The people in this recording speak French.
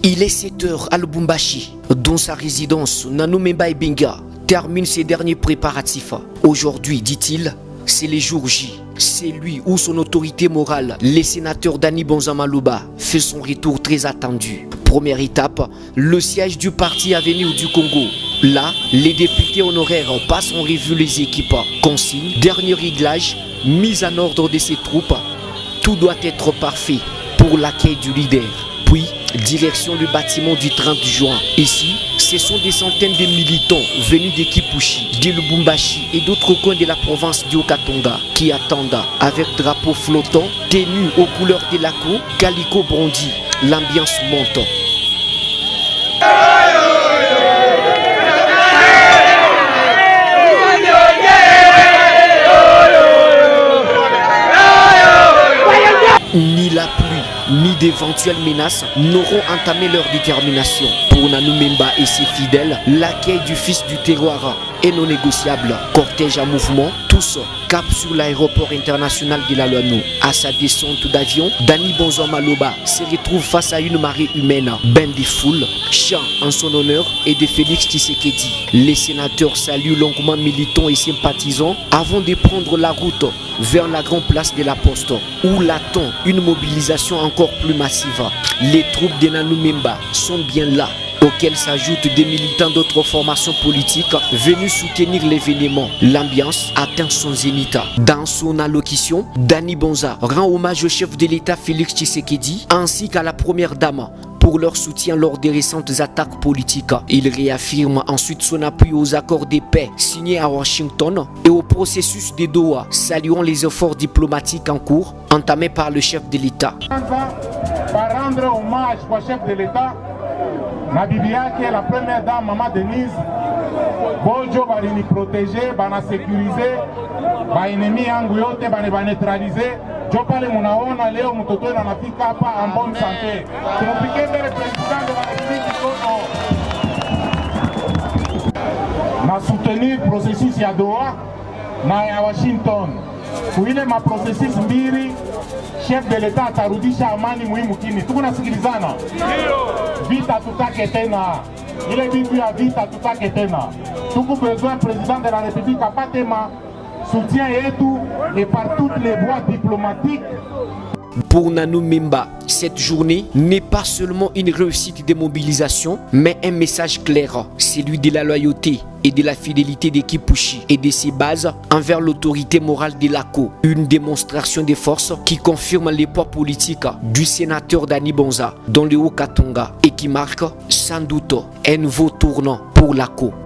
Il est 7h à Lubumbashi, dont sa résidence, Nanu Memba Ebenga, termine ses derniers préparatifs. Aujourd'hui, dit-il, c'est les jours J. C'est lui ou son autorité morale, le sénateur Dani Bonza Maloba, fait son retour très attendu. Première étape, le siège du parti Avenir du Congo. Là, les députés honoraires passent en revue les équipes. Consigne, dernier réglage, mise en ordre de ses troupes. Tout doit être parfait pour l'accueil du leader. Puis, direction du bâtiment du 30 juin. Ici, ce sont des centaines de militants venus de Kipushi, de Lubumbashi et d'autres coins de la province du Haut-Katanga qui attendent avec drapeau flottant, tenus aux couleurs de l'ACO, calico brandi. L'ambiance monte. Ni la pluie, ni d'éventuelles menaces n'auront entamé leur détermination. Pour Nanu Memba et ses fidèles, l'accueil du fils du terroir est non négociable. Cortège en mouvement, tous cap sur l'aéroport international de la Loano. À sa descente d'avion, Dani Bonza Maloba se retrouve face à une marée humaine. Ben des foules, chants en son honneur et de Félix Tshisekedi. Les sénateurs saluent longuement militants et sympathisants avant de prendre la route vers la grande place de la Poste, où l'attend une mobilisation encore plus massive. Les troupes de Nanu Memba sont bien là, auxquels s'ajoutent des militants d'autres formations politiques venus soutenir l'événement. L'ambiance atteint son zénith. Dans son allocution, Dani Bonza rend hommage au chef de l'État Félix Tshisekedi ainsi qu'à la première dame pour leur soutien lors des récentes attaques politiques. Il réaffirme ensuite son appui aux accords de paix signés à Washington et au processus de Doha, saluant les efforts diplomatiques en cours entamés par le chef de l'État. Par rendre hommage au chef de l'État, ma bibi yake, la première dame, Maman Denise, Bojo va nous protéger, va nous sécuriser, va ennemi yangu yote va neutraliser. Je parle mon aona leo mtoto na nafika hapa en bonne santé. Tunapigia mbele président de la République Congo. Na soutenir processus ya Doha na ya Washington. Kuile ma processus mbili chef de l'État atarudisha amani muhimu kini. Tuko nasikilizana. Vita tutake tena. Ile bitu ya vita tutake tena. Tuko besoin président de la République apate ma soutien yetu et par toutes les voies diplomatiques. Pour Nanu Memba, cette journée n'est pas seulement une réussite de mobilisation, mais un message clair, celui de la loyauté et de la fidélité de Kipushi et de ses bases envers l'autorité morale de l'ACO. Une démonstration de force qui confirme les poids politiques du sénateur Dani Bonza dans le Haut-Katanga et qui marque sans doute un nouveau tournant pour l'ACO.